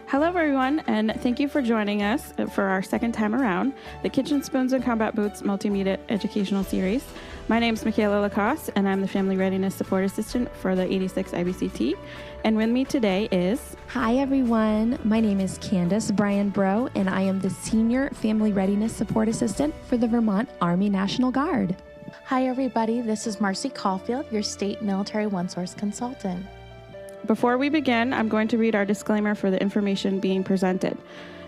Hello, everyone, and thank you for joining us for our second time around, the Kitchen Spoons and Combat Boots Multimedia Educational Series. My name is Michaela Lacoste, and I'm the Family Readiness Support Assistant for the 86 IBCT. And with me today is... Hi, everyone. My name is Candace Bryan-Bro, and I am the Senior Family Readiness Support Assistant for the Vermont Army National Guard. Hi, everybody. This is Marcy Caulfield, your State Military One-Source Consultant. Before we begin, I'm going to read our disclaimer for the information being presented.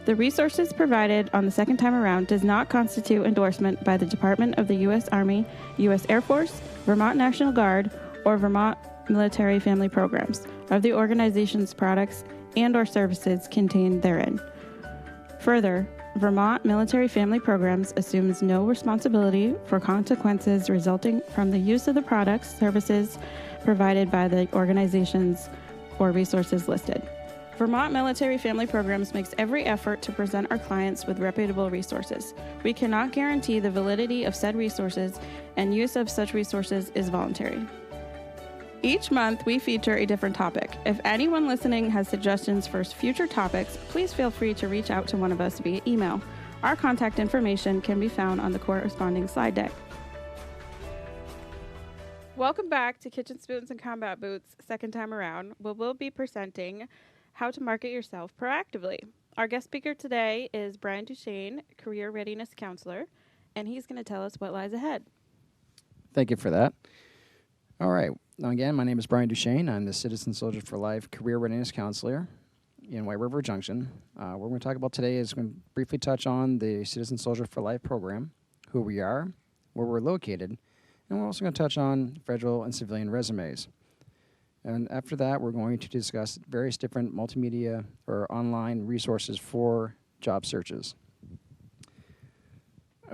The resources provided on the second time around does not constitute endorsement by the Department of the U.S. Army, U.S. Air Force, Vermont National Guard, or Vermont Military Family Programs of the organization's products and/or services contained therein. Further, Vermont Military Family Programs assumes no responsibility for consequences resulting from the use of the products, services provided by the organizations or resources listed. Vermont Military Family Programs makes every effort to present our clients with reputable resources. We cannot guarantee the validity of said resources, and use of such resources is voluntary. Each month, we feature a different topic. If anyone listening has suggestions for future topics, please feel free to reach out to one of us via email. Our contact information can be found on the corresponding slide deck. Welcome back to Kitchen Spoons and Combat Boots, second time around, where we'll be presenting how to market yourself proactively. Our guest speaker today is Brian Duchesne, Career Readiness Counselor, and he's going to tell us what lies ahead. Thank you for that. All right. Now again, my name is Brian Duchesne. I'm the Citizen Soldier for Life Career Readiness Counselor in White River Junction. What we're going to talk about today is going to briefly touch on the Citizen Soldier for Life program, who we are, where we're located, and we're also going to touch on federal and civilian resumes. And after that, we're going to discuss various different multimedia or online resources for job searches.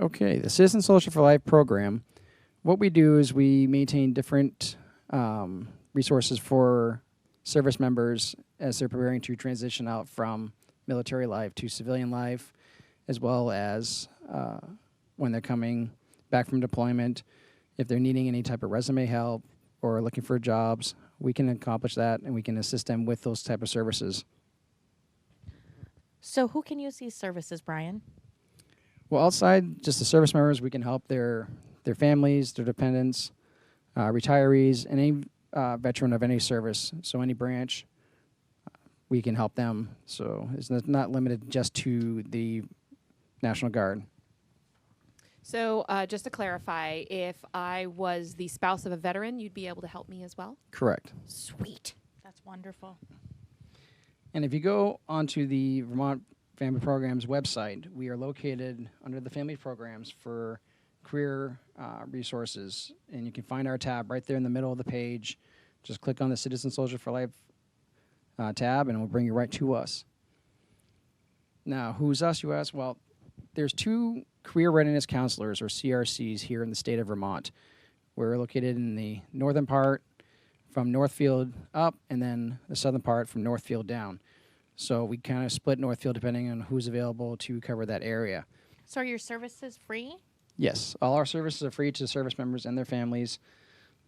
Okay, the Citizen Soldier for Life program, what we do is we maintain different resources for service members as they're preparing to transition out from military life to civilian life, as well as when they're coming back from deployment. If they're needing any type of resume help or looking for jobs, we can accomplish that, and we can assist them with those type of services. So who can use these services, Brian? Well, outside just the service members, we can help their families, their dependents, retirees, any veteran of any service. So any branch, we can help them. So it's not limited just to the National Guard. So just to clarify, if I was the spouse of a veteran, you'd be able to help me as well? Correct. Sweet. That's wonderful. And if you go onto the Vermont Family Programs website, we are located under the Family Programs for career resources. And you can find our tab right there in the middle of the page. Just click on the Citizen Soldier for Life tab, and it will bring you right to us. Now, who's us, you ask? Well, there's two Career Readiness Counselors, or CRCs, here in the state of Vermont. We're located in the northern part from Northfield up, and then the southern part from Northfield down. So we kind of split Northfield depending on who's available to cover that area. So are your services free? Yes, all our services are free to service members and their families,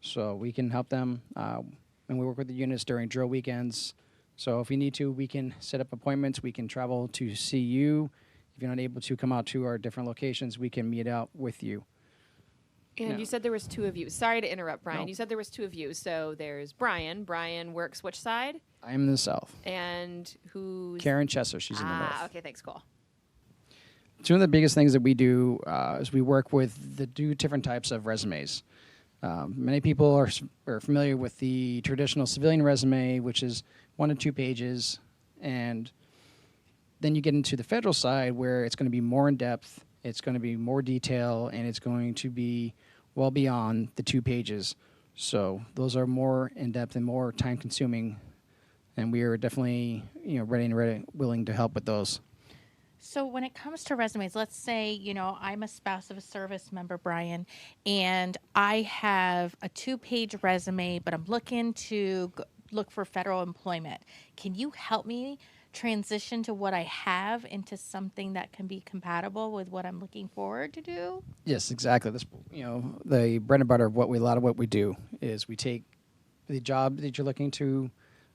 so we can help them. And we work with the units during drill weekends. So if we need to, we can set up appointments. We can travel to see you. If you're not able to come out to our different locations, we can meet out with you. And Yeah. you said there was two of you. Sorry to interrupt, Brian. No. You said there was two of you. So there's Brian. Brian works which side? I am in the south. And who's... Karen Chesser, she's in the north. Okay, thanks, cool. Two of the biggest things that we do is we work with the two different types of resumes. Many people are familiar with the traditional civilian resume, which is 1 to 2 pages, and then you get into the federal side where it's going to be more in depth, it's going to be more detail, and it's going to be well beyond the 2 pages. So those are more in depth and more time consuming, and we are definitely ready and willing to help with those. So when it comes to resumes, let's say, I'm a spouse of a service member, Brian, and I have a 2-page resume, but I'm looking to look for federal employment. Can you help me transition to what I have into something that can be compatible with what I'm looking forward to do? Yes, exactly. This, the bread and butter of a lot of what we do is we take the job that you're looking to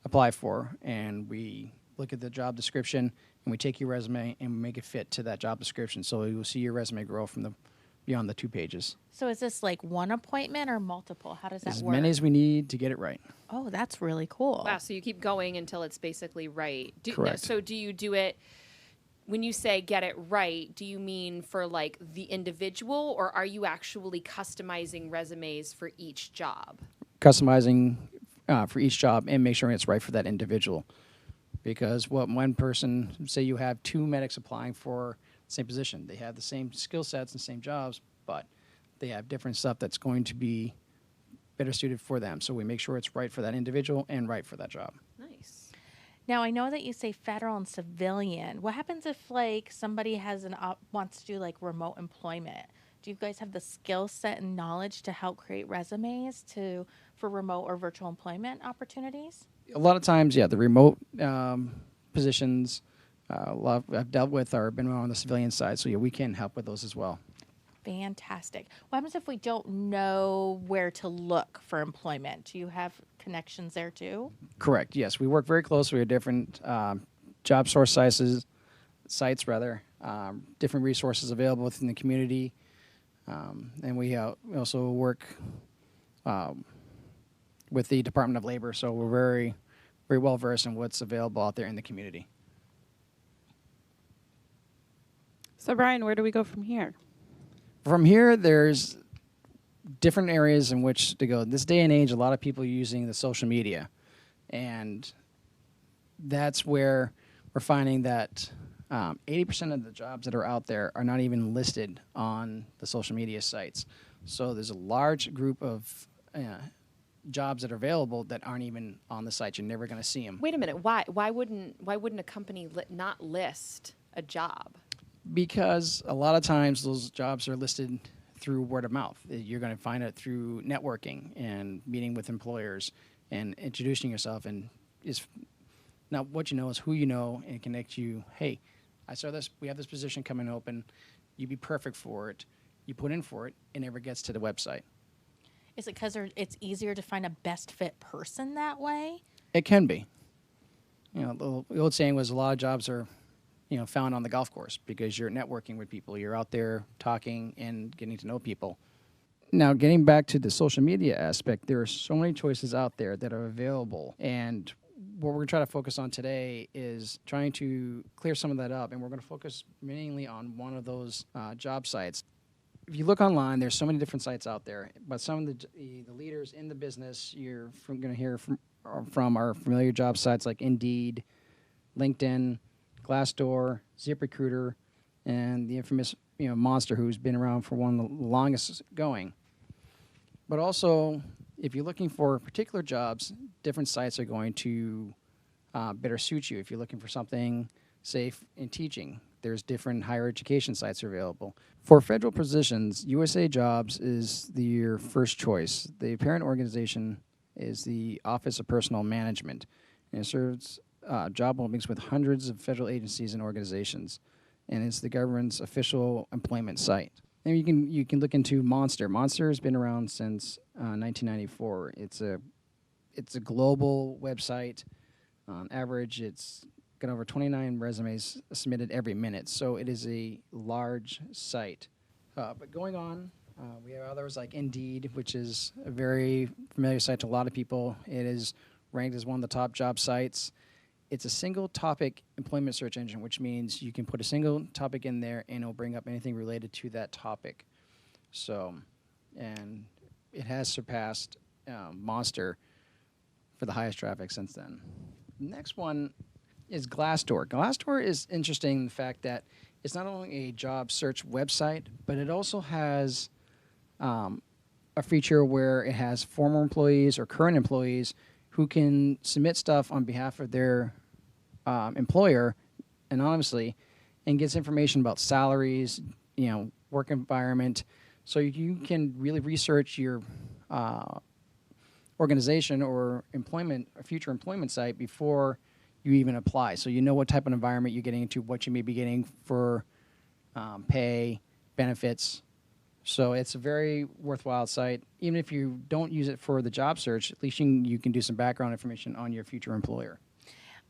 apply for, and we look at the job description, and we take your resume and we make it fit to that job description. So you'll see your resume grow from beyond the 2 pages. So is this like one appointment or multiple? How does that As work? many as we need to get it right. Oh, that's really cool. Wow, so you keep going until it's basically right. Correct. So do you do it, when you say get it right, do you mean for like the individual, or are you actually customizing resumes for each job? Customizing for each job and make sure it's right for that individual. Because what one person, say you have 2 medics applying for the same position, they have the same skill sets and same jobs, but they have different stuff that's going to be better suited for them. So we make sure it's right for that individual and right for that job. Nice. Now, I know that you say federal and civilian. What happens if like somebody has wants to do like remote employment? Do you guys have the skill set and knowledge to help create resumes for remote or virtual employment opportunities? A lot of times, yeah, the remote positions I've dealt with or been on the civilian side, so yeah, we can help with those as well. Fantastic. What happens if we don't know where to look for employment? Do you have connections there too? Correct. Yes, we work very closely with different job source sites, different resources available within the community, and we also work with the Department of Labor. So we're very, very well versed in what's available out there in the community. So, Brian, where do we go from here? From here, there's different areas in which to go. This day and age, a lot of people are using the social media, and that's where we're finding that 80% of the jobs that are out there are not even listed on the social media sites. So there's a large group of jobs that are available that aren't even on the site. You're never going to see them. Wait a minute. Why wouldn't a company not list a job? Because a lot of times those jobs are listed through word of mouth. You're going to find it through networking and meeting with employers and introducing yourself. And is not what you know is who you know, and connect you. Hey, I saw this. We have this position coming open. You'd be perfect for it. You put in for it. It never gets to the website. Is it because it's easier to find a best fit person that way? It can be. You know, the old saying was a lot of jobs are, found on the golf course because you're networking with people. You're out there talking and getting to know people. Now, getting back to the social media aspect, there are so many choices out there that are available. And what we're going to try to focus on today is trying to clear some of that up. And we're going to focus mainly on one of those job sites. If you look online, there's so many different sites out there, but some of the leaders in the business you're going to hear from are familiar job sites like Indeed, LinkedIn, Glassdoor, ZipRecruiter, and the infamous Monster, who's been around for one of the longest going. But also, if you're looking for particular jobs, different sites are going to better suit you. If you're looking for something safe in teaching, there's different higher education sites available. For federal positions, USA Jobs is your first choice. The parent organization is the Office of Personnel Management, and it serves job openings with hundreds of federal agencies and organizations, and it's the government's official employment site. And you can look into Monster. Monster has been around since 1994. It's a global website. On average, it's got over 29 resumes submitted every minute, so it is a large site. But going on, we have others like Indeed, which is a very familiar site to a lot of people. It is ranked as one of the top job sites. It's a single topic employment search engine, which means you can put a single topic in there and it'll bring up anything related to that topic. So, and it has surpassed Monster for the highest traffic since then. Next one is Glassdoor. Glassdoor is interesting in the fact that it's not only a job search website, but it also has a feature where it has former employees or current employees who can submit stuff on behalf of their employer anonymously and gets information about salaries, work environment. So you can really research your organization or future employment site before you even apply. So you know what type of environment you're getting into, what you may be getting for pay, benefits. So it's a very worthwhile site. Even if you don't use it for the job search, at least you can do some background information on your future employer.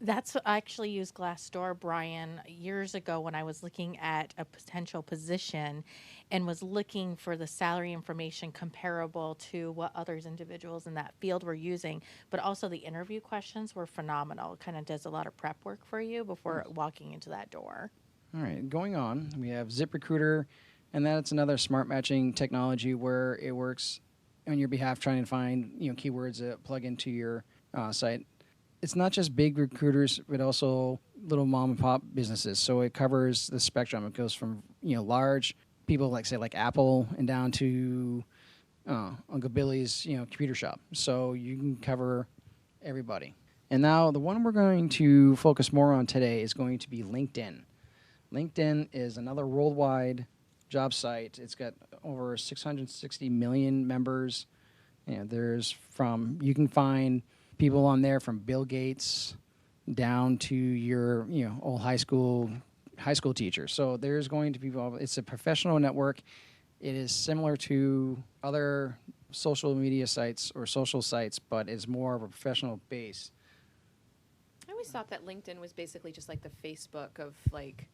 That's I actually used Glassdoor, Brian, years ago when I was looking at a potential position and was looking for the salary information comparable to what others individuals in that field were using. But also the interview questions were phenomenal. It kind of does a lot of prep work for you before walking into that door. All right, going on, we have ZipRecruiter, and that's another smart matching technology where it works on your behalf, trying to find keywords that plug into your site. It's not just big recruiters, but also little mom and pop businesses. So it covers the spectrum. It goes from large people like Apple and down to Uncle Billy's computer shop. So you can cover everybody. And now the one we're going to focus more on today is going to be LinkedIn. LinkedIn is another worldwide job site. It's got over 660 million members. You can find people on there from Bill Gates down to your old high school teacher. So there's going to be, it's a professional network. It is similar to other social media sites or social sites, but it's more of a professional base. I always thought that LinkedIn was basically just like the Facebook of like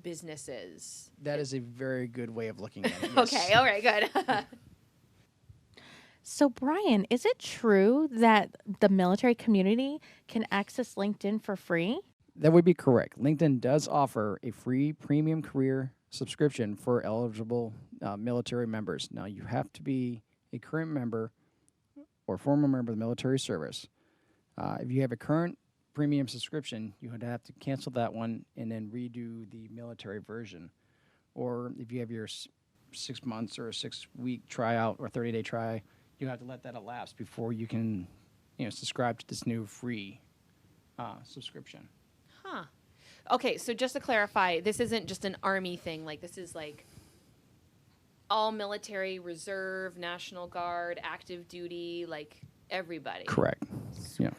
businesses. That is a very good way of looking at it. Yes. Okay, all right, good. So, Brian, is it true that the military community can access LinkedIn for free? That would be correct. LinkedIn does offer a free premium career subscription for eligible military members. Now, you have to be a current member or former member of the military service. If you have a current premium subscription, you would have to cancel that one and then redo the military version. Or if you have your 6 months or a 6-week tryout or 30-day try, you have to let that elapse before you can subscribe to this new free subscription. Huh. Okay, so just to clarify, this isn't just an Army thing. Like, this is like all military, reserve, National Guard, active duty, like everybody. Correct. Yeah.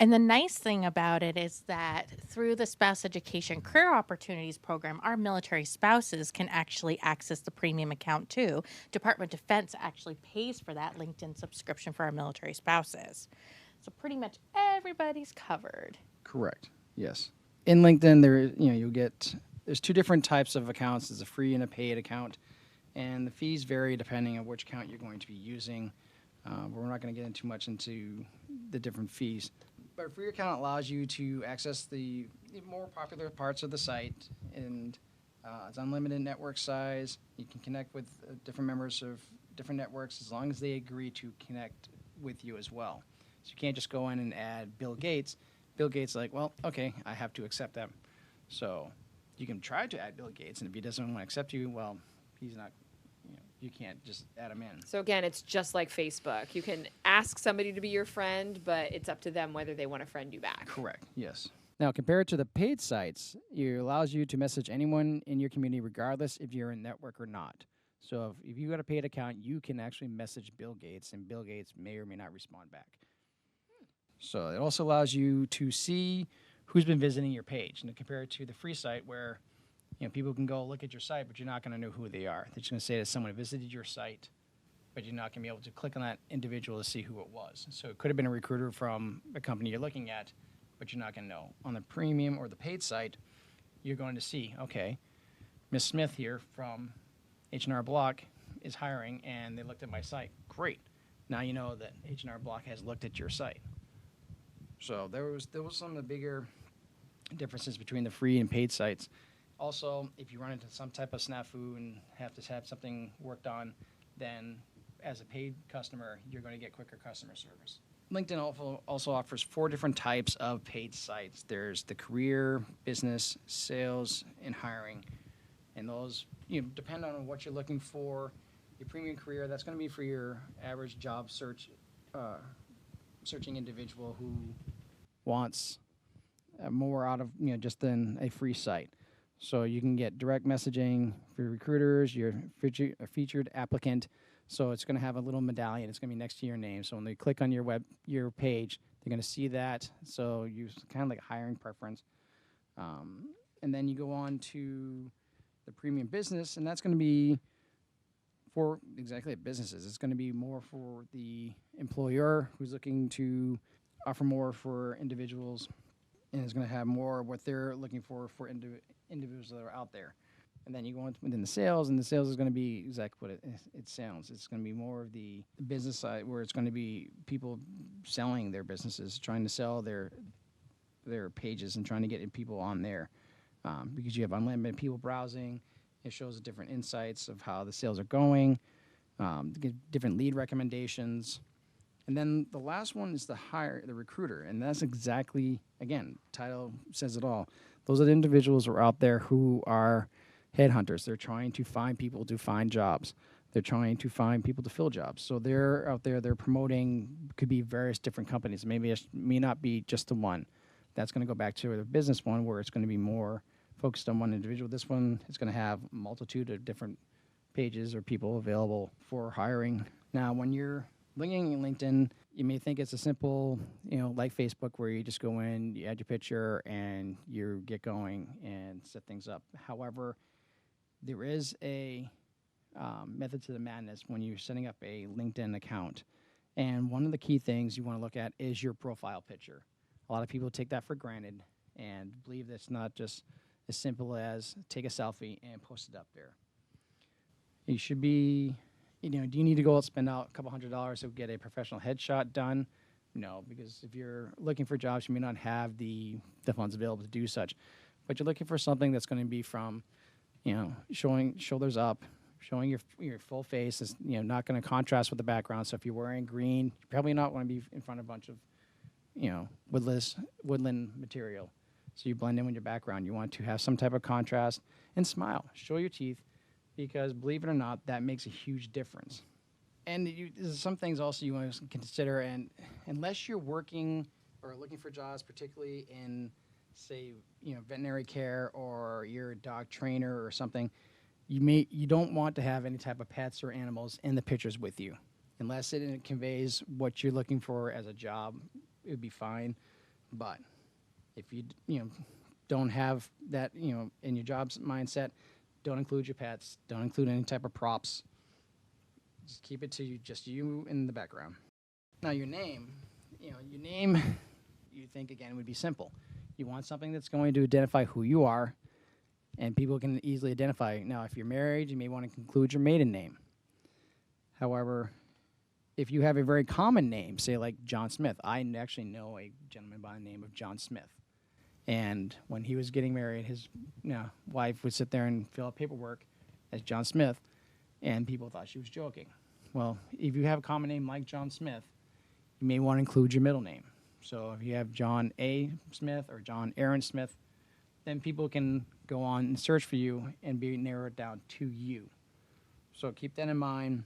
And the nice thing about it is that through the Spouse Education Career Opportunities Program, our military spouses can actually access the premium account too. Department of Defense actually pays for that LinkedIn subscription for our military spouses. So pretty much everybody's covered. Correct. Yes. In LinkedIn, there's two different types of accounts. There's a free and a paid account, and the fees vary depending on which account you're going to be using. We're not going to get too much into the different fees. But a free account allows you to access the more popular parts of the site, and it's unlimited network size. You can connect with different members of different networks as long as they agree to connect with you as well. So you can't just go in and add Bill Gates. Bill Gates is like, well, okay, I have to accept them. So you can try to add Bill Gates, and if he doesn't want to accept you, well, he's not. You can't just add them in. So again, it's just like Facebook. You can ask somebody to be your friend, but it's up to them whether they want to friend you back. Correct. Yes. Now, compared to the paid sites, it allows you to message anyone in your community regardless if you're in network or not. So if you got a paid account, you can actually message Bill Gates, and Bill Gates may or may not respond back. So it also allows you to see who's been visiting your page, and to compare it to the free site where people can go look at your site, but you're not going to know who they are. They're just going to say that someone visited your site, but you're not going to be able to click on that individual to see who it was. So it could have been a recruiter from a company you're looking at, but you're not going to know. On the premium or the paid site, you're going to see, okay, Miss Smith here from H&R Block is hiring, and they looked at my site. Great. Now you know that H&R Block has looked at your site. So there was some of the bigger differences between the free and paid sites. Also, if you run into some type of snafu and have to have something worked on, then as a paid customer, you're going to get quicker customer service. LinkedIn also offers 4 different types of paid sites. There's the career, business, sales, and hiring. And those depend on what you're looking for. Your premium career, that's going to be for your average job searching individual who wants more out of just than a free site. So you can get direct messaging for recruiters, you're a featured applicant. So it's going to have a little medallion. It's going to be next to your name. So when they click on your page, they're going to see that. So you kind of like a hiring preference. And then you go on to the premium business, and that's going to be for exactly businesses. It's going to be more for the employer who's looking to offer more for individuals and it's going to have more what they're looking for individuals that are out there. And then you go within the sales, and the sales is going to be exactly what it sounds. It's going to be more of the business side, where it's going to be people selling their businesses, trying to sell their pages and trying to get people on there, because you have unlimited people browsing. It shows the different insights of how the sales are going, different lead recommendations. And then the last one is the recruiter. And that's exactly, again, title says it all. Those are the individuals who are out there who are headhunters. They're trying to find people to find jobs. They're trying to find people to fill jobs. So they're out there, they're promoting, could be various different companies. Maybe it may not be just the one. That's going to go back to the business one, where it's going to be more focused on one individual. This one is going to have a multitude of different pages or people available for hiring. Now, when you're looking at LinkedIn, you may think it's a simple, like Facebook, where you just go in, you add your picture, and you get going and set things up. However, there is a method to the madness when you're setting up a LinkedIn account. And one of the key things you want to look at is your profile picture. A lot of people take that for granted and believe that's not just as simple as take a selfie and post it up there. You should be, do you need to go out and spend out a couple $100s to get a professional headshot done? No, because if you're looking for jobs, you may not have the funds available to do such. But you're looking for something that's going to be from, showing shoulders up, showing your full face. Is not going to contrast with the background. So if you're wearing green, you probably not want to be in front of a bunch of woodland material. So you blend in with your background. You want to have some type of contrast and smile. Show your teeth, because believe it or not, that makes a huge difference. And there's some things also you want to consider. And unless you're working or looking for jobs, particularly in, say, veterinary care, or you're a dog trainer or something, you don't want to have any type of pets or animals in the pictures with you, unless it conveys what you're looking for as a job. It would be fine. But if you don't have that in your job's mindset, don't include your pets, don't include any type of props. Just keep it to just you in the background. Now your name, you think again would be simple. You want something that's going to identify who you are, and people can easily identify. Now if you're married, you may want to include your maiden name. However, if you have a very common name, say like John Smith, I actually know a gentleman by the name of John Smith. And when he was getting married, his wife would sit there and fill out paperwork as John Smith, and people thought she was joking. Well, if you have a common name like John Smith, you may want to include your middle name. So if you have John A. Smith or John Aaron Smith, then people can go on and search for you and be narrowed down to you. So keep that in mind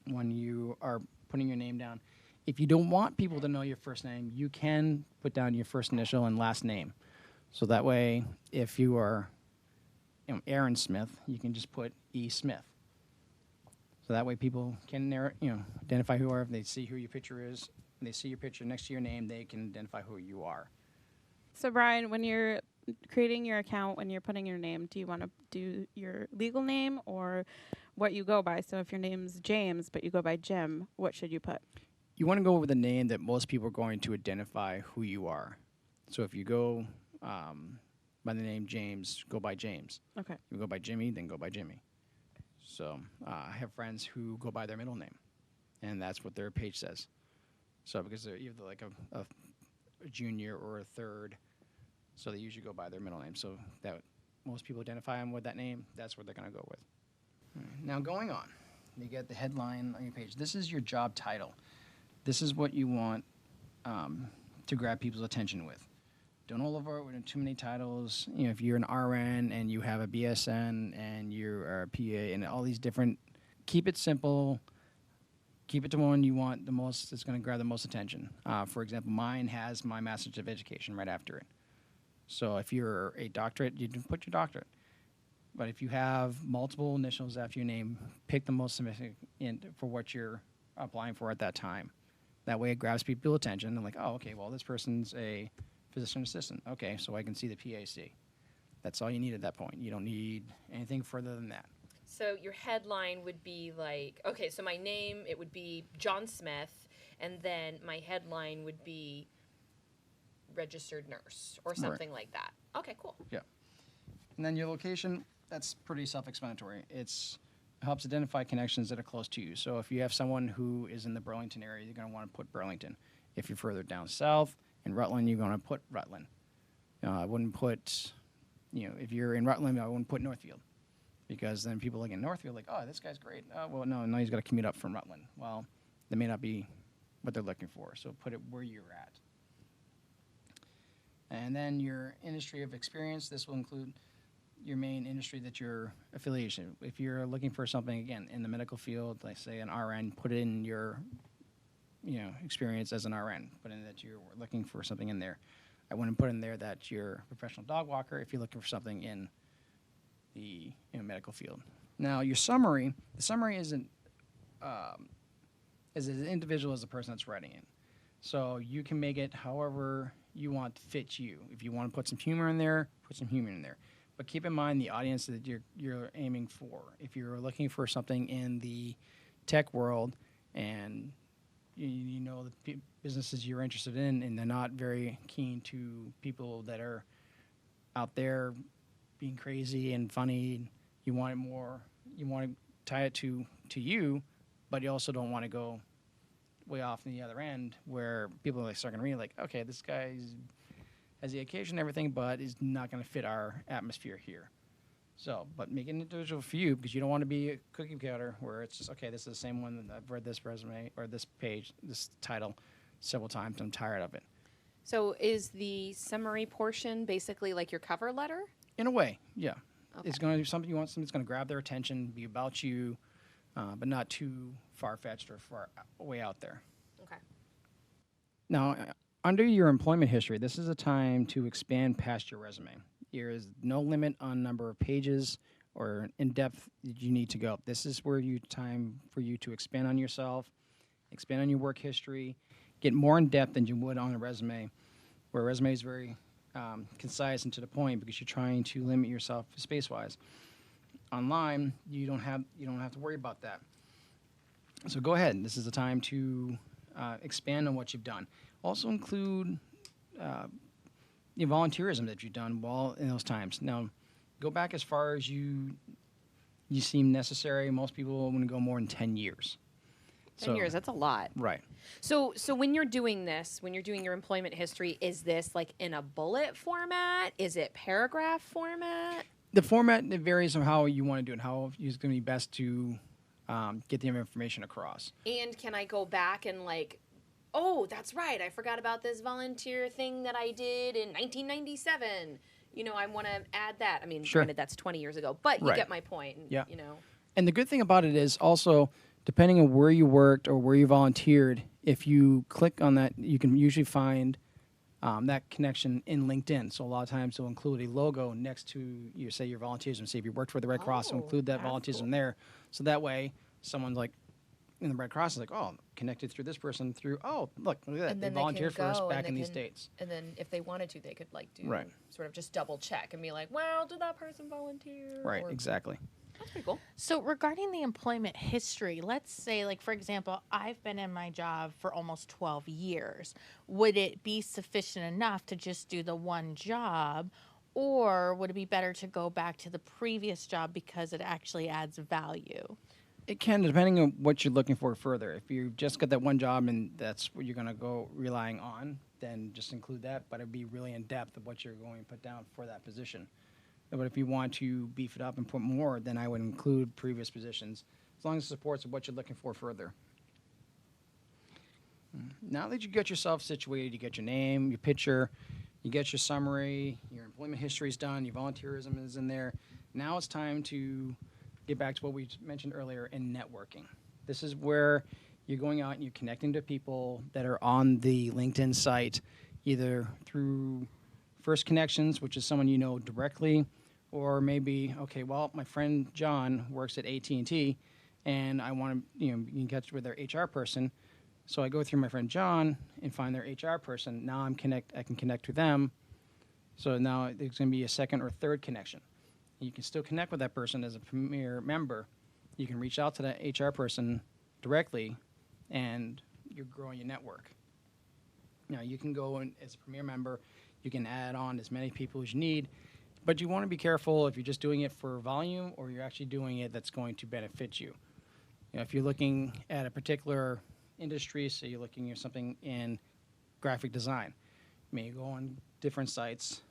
when you are putting your name down. If you don't want people to know your first name, you can put down your first initial and last name. So that way, if you are Aaron Smith, you can just put E. Smith. So that way people can identify who you are. If they see who your picture is, when they see your picture next to your name, they can identify who you are. So Brian, when you're creating your account, when you're putting your name, do you want to do your legal name or what you go by? So if your name's James, but you go by Jim, what should you put? You want to go with a name that most people are going to identify who you are. So if you go by the name James, go by James. Okay. If you go by Jimmy, then go by Jimmy. So I have friends who go by their middle name, and that's what their page says. So because they're either like a junior or a third, so they usually go by their middle name. So that most people identify them with that name. That's what they're going to go with. Now going on, you get the headline on your page. This is your job title. This is what you want to grab people's attention with. Don't over it with too many titles. If you're an RN and you have a BSN and you're a PA and all these different, keep it simple. Keep it to one you want the most. That's going to grab the most attention. For example, mine has my Master's of Education right after it. So if you're a doctorate, you can put your doctorate. But if you have multiple initials after your name, pick the most significant for what you're applying for at that time. That way it grabs people's attention. And like, oh, okay, well, this person's a physician assistant. Okay, so I can see the PAC. That's all you need at that point. You don't need anything further than that. So your headline would be like, okay, so my name, it would be John Smith, and then my headline would be registered nurse or something like that. Okay, cool. Yeah. And then your location, that's pretty self-explanatory. It helps identify connections that are close to you. So if you have someone who is in the Burlington area, you're going to want to put Burlington. If you're further down south in Rutland, you're going to put Rutland. I wouldn't put, if you're in Rutland, I wouldn't put Northfield, because then people look at Northfield like, oh, this guy's great. Oh, well, no, he's got to commute up from Rutland. Well, that may not be what they're looking for. So put it where you're at. And then your industry of experience. This will include your main industry that you're affiliation. If you're looking for something, again, in the medical field, like say an RN, put in your, experience as an RN. Put in that you're looking for something in there. I wouldn't put in there that you're a professional dog walker if you're looking for something in the medical field. Now, your summary, the summary isn't as an individual as the person that's writing it. So you can make it however you want to fit you. If you want to put some humor in there, put some humor in there. But keep in mind the audience that you're aiming for. If you're looking for something in the tech world and you know the businesses you're interested in, and they're not very keen to people that are out there being crazy and funny, you want it more. You want to tie it to you, but you also don't want to go way off on the other end where people are start going to read like, okay, this guy has the occasion and everything, but is not going to fit our atmosphere here. So, but make it individual for you, because you don't want to be a cookie cutter where it's just, okay, this is the same one that I've read this resume or this page, this title several times. I'm tired of it. So is the summary portion basically like your cover letter? In a way, yeah. Okay. It's going to do something you want, something that's going to grab their attention, be about you, but not too far-fetched or far way out there. Okay. Now, under your employment history, this is a time to expand past your resume. There is no limit on number of pages or in-depth you need to go. This is where time for you to expand on yourself, expand on your work history, get more in-depth than you would on a resume, where a resume is very concise and to the point because you're trying to limit yourself space-wise. Online, you don't have to worry about that. So go ahead. This is the time to expand on what you've done. Also include the volunteerism that you've done while in those times. Now, go back as far as you seem necessary. Most people want to go more than 10 years. 10 years, that's a lot. Right. So when you're doing this, when you're doing your employment history, is this like in a bullet format? Is it paragraph format? The format, it varies on how you want to do it, how it's going to be best to get the information across. And can I go back and like, oh, that's right, I forgot about this volunteer thing that I did in 1997. I want to add that. I mean, sure. Granted, that's 20 years ago, but you get my point. Yeah. And the good thing about it is also, depending on where you worked or where you volunteered, if you click on that, you can usually find that connection in LinkedIn. So a lot of times they'll include a logo next to your volunteerism. Say if you worked for the Red Cross, they'll include that volunteerism cool. there. So that way, someone's like, in the Red Cross is like, oh, connected through this person through, oh, look at that. They volunteered for us back in these dates. And then if they wanted to, they could like do right. sort of just double check and be like, well, did that person volunteer? Right, exactly. That's pretty cool. So regarding the employment history, let's say, like, for example, I've been in my job for almost 12 years. Would it be sufficient enough to just do the one job, or would it be better to go back to the previous job because it actually adds value? It can, depending on what you're looking for further. If you've just got that one job and that's what you're going to go relying on, then just include that, but it'd be really in depth of what you're going to put down for that position. But if you want to beef it up and put more, then I would include previous positions, as long as it supports what you're looking for further. Now that you get yourself situated, you get your name, your picture, you get your summary, your employment history is done, your volunteerism is in there. Now it's time to get back to what we mentioned earlier in networking. This is where you're going out and you're connecting to people that are on the LinkedIn site, either through First Connections, which is someone you know directly, or maybe, okay, well, my friend John works at AT&T, and I want to, you can catch with their HR person. So I go through my friend John and find their HR person. Now I can connect with them. So now there's going to be a second or third connection. You can still connect with that person as a Premier member. You can reach out to that HR person directly, and you're growing your network. You can go in as a premier member, you can add on as many people as you need, but you want to be careful if you're just doing it for volume or you're actually doing it that's going to benefit you. If you're looking at a particular industry, so you're looking at something in graphic design, you may go on different sites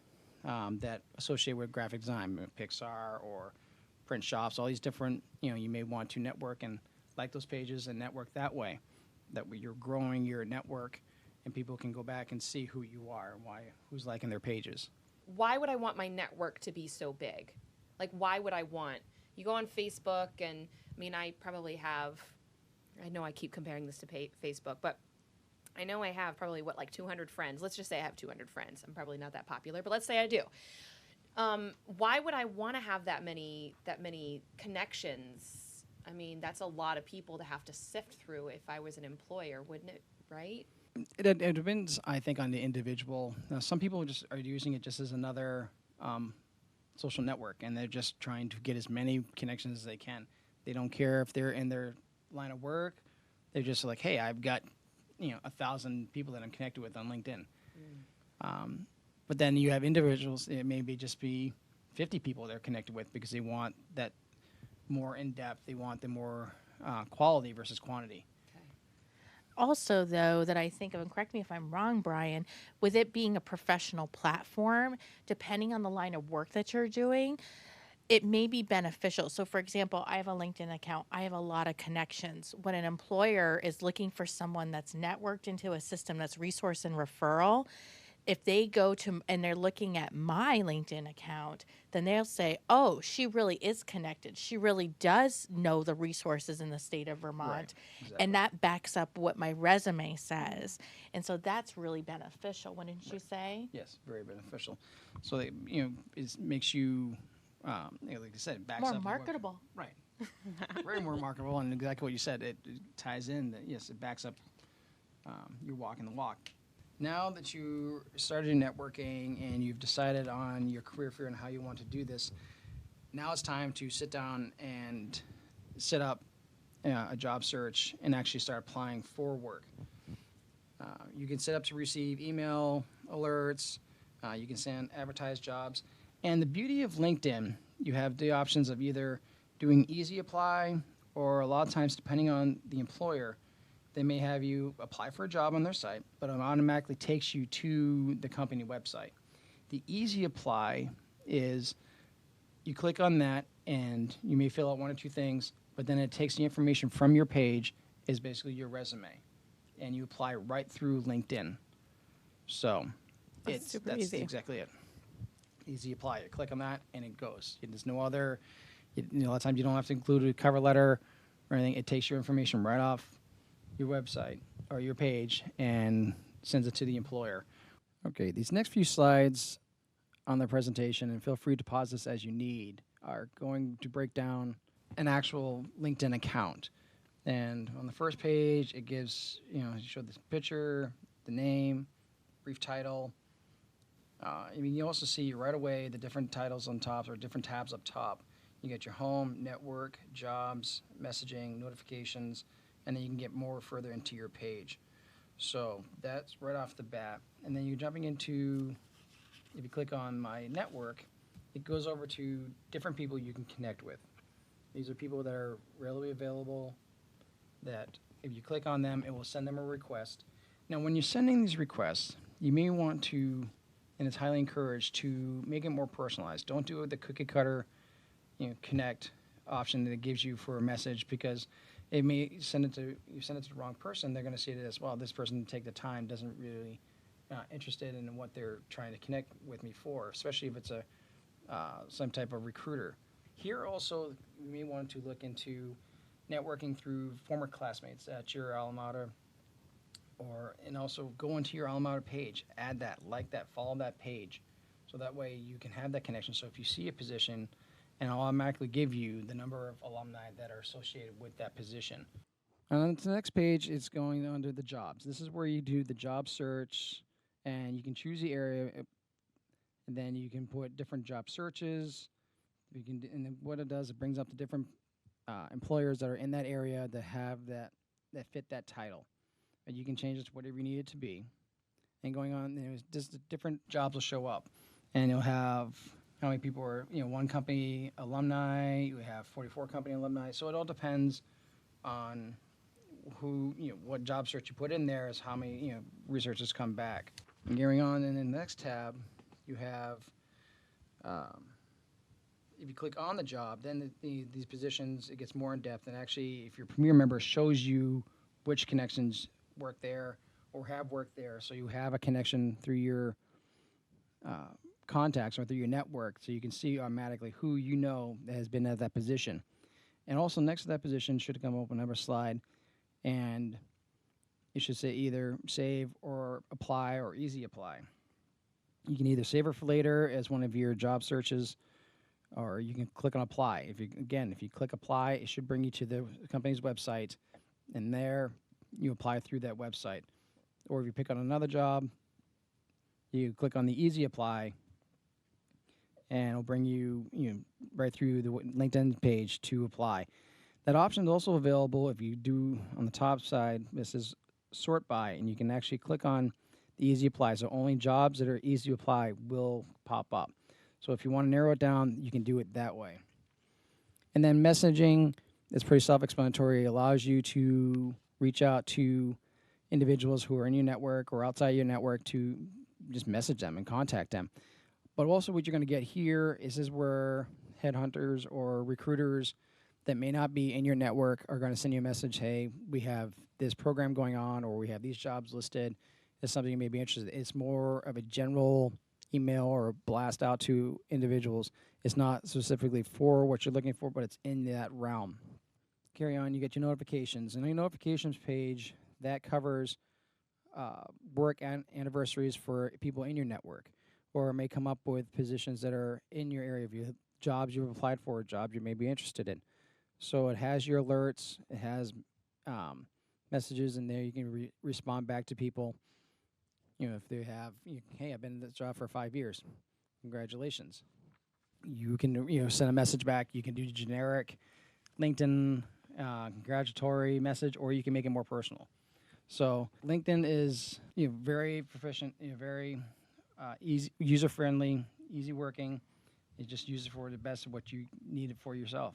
that associate with graphic design, Pixar or print shops, all these different, you may want to network and like those pages and network that way. That way you're growing your network and people can go back and see who you are and who's liking their pages. Why would I want my network to be so big? Like, why would I want? You go on Facebook, and I mean, I probably have, I know I keep comparing this to Facebook, but I know I have probably, like 200 friends. Let's just say I have 200 friends. I'm probably not that popular, but let's say I do. Why would I want to have that many connections? I mean, that's a lot of people to have to sift through if I was an employer, wouldn't it, right? It depends, I think, on the individual. Now, some people just are using it just as another social network, and they're just trying to get as many connections as they can. They don't care if they're in their line of work. They're just like, hey, I've got 1,000 people that I'm connected with on LinkedIn. But then you have individuals, it may just be 50 people they're connected with because they want that more in-depth, they want the more quality versus quantity. Also, though, that I think of, and correct me if I'm wrong, Brian, with it being a professional platform, depending on the line of work that you're doing, it may be beneficial. So, for example, I have a LinkedIn account. I have a lot of connections. When an employer is looking for someone that's networked into a system that's resource and referral, if they go to and they're looking at my LinkedIn account, then they'll say, oh, she really is connected. She really does know the resources in the state of Vermont. Right, exactly. And that backs up what my resume says. And so that's really beneficial, wouldn't you say? Yes, very beneficial. So that, it makes you, like I said, it backs More up your work. marketable. Right. Very more marketable, and exactly what you said. It ties in that, yes, it backs up your walking the walk. Now that you started networking and you've decided on your career field and how you want to do this, now it's time to sit down and set up a job search and actually start applying for work. You can set up to receive email alerts. You can send advertised jobs. And the beauty of LinkedIn, you have the options of either doing easy apply, or a lot of times, depending on the employer, they may have you apply for a job on their site, but it automatically takes you to the company website. The easy apply is you click on that and you may fill out one or two things, but then it takes the information from your page is basically your resume, and you apply right through LinkedIn. So that's easy. exactly it. Easy apply. You click on that and it goes. There's no other, a lot of times you don't have to include a cover letter or anything. It takes your information right off your website or your page and sends it to the employer. Okay, these next few slides on the presentation, and feel free to pause this as you need, are going to break down an actual LinkedIn account. And on the first page, it gives, you show this picture, the name, brief title. You also see right away the different titles on top, or different tabs up top. You get your home, network, jobs, messaging, notifications, and then you can get more further into your page. So that's right off the bat. And then you're jumping into, if you click on my network, it goes over to different people you can connect with. These are people that are readily available, that if you click on them, it will send them a request. Now, when you're sending these requests, you may want to, and it's highly encouraged, to make it more personalized. Don't do the cookie cutter, connect option that it gives you for a message, because it may send it to the wrong person. They're going to see it as, well, this person didn't take the time, doesn't really interested in what they're trying to connect with me for, especially if it's a some type of recruiter. Here also, you may want to look into networking through former classmates at your alma mater, and also go into your alma mater page, add that, like that, follow that page, so that way you can have that connection. So if you see a position, and I'll automatically give you the number of alumni that are associated with that position. And on to the next page, it's going under the jobs. This is where you do the job search, and you can choose the area, and then you can put different job searches. And then what it does, it brings up the different employers that are in that area that have that fit that title. And you can change it to whatever you need it to be. and going on, just different jobs will show up, and you'll have how many people are, one company alumni, you have 44 company alumni. So it all depends on who, what job search you put in there is how many, researchers come back. And going on, and in the next tab, you have, if you click on the job, then these positions, it gets more in depth. And actually, if your Premier member shows you which connections work there or have worked there, so you have a connection through your contacts or through your network, so you can see automatically who that has been at that position. And also next to that position should come up another slide, and it should say either save or apply or easy apply. You can either save it for later as one of your job searches, or you can click on apply. If you click apply, it should bring you to the company's website, and there you apply through that website. Or if you pick on another job, you click on the easy apply, and it'll bring you, right through the LinkedIn page to apply. That option is also available if you do on the top side. This is sort by, and you can actually click on the easy apply. So only jobs that are easy to apply will pop up. So if you want to narrow it down, you can do it that way. And then messaging is pretty self-explanatory. It allows you to reach out to individuals who are in your network or outside your network to just message them and contact them. But also what you're going to get here is where headhunters or recruiters that may not be in your network are going to send you a message, hey, we have this program going on, or we have these jobs listed. It's something you may be interested in. It's more of a general email or blast out to individuals. It's not specifically for what you're looking for, but it's in that realm. Carry on, you get your notifications. And your notifications page, that covers work anniversaries for people in your network, or it may come up with positions that are in your area of your jobs you've applied for, jobs you may be interested in. So it has your alerts, it has messages in there. You can respond back to people. If they have, hey, I've been in this job for 5 years, congratulations. You can, send a message back. You can do generic LinkedIn congratulatory message, or you can make it more personal. So LinkedIn is, very proficient, very easy, user-friendly, easy working. You just use it for the best of what you need it for yourself.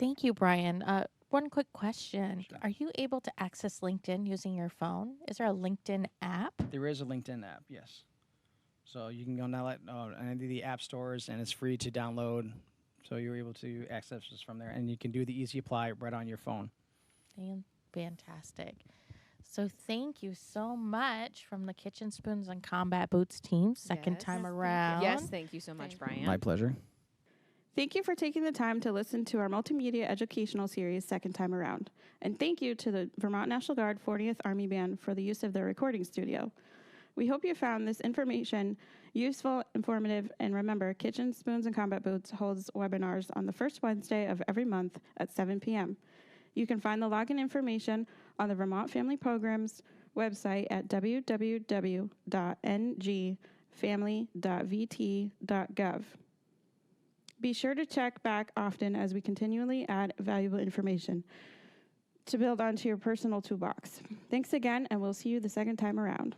Thank you, Brian. One quick question. Sure. Are you able to access LinkedIn using your phone? Is there a LinkedIn app? There is a LinkedIn app, yes. So you can go now any of the app stores, and it's free to download. So you're able to access this from there, and you can do the easy apply right on your phone. Fantastic. So thank you so much from the Kitchen Spoons and Combat Boots team, second time around. Yes, thank you so much, Brian. My pleasure. Thank you for taking the time to listen to our multimedia educational series, Second Time Around. And thank you to the Vermont National Guard 40th Army Band for the use of their recording studio. We hope you found this information useful, informative, and remember, Kitchen Spoons and Combat Boots holds webinars on the first Wednesday of every month at 7 p.m. You can find the login information on the Vermont Family Programs website at www.ngfamily.vt.gov. Be sure to check back often as we continually add valuable information to build onto your personal toolbox. Thanks again, and we'll see you the second time around.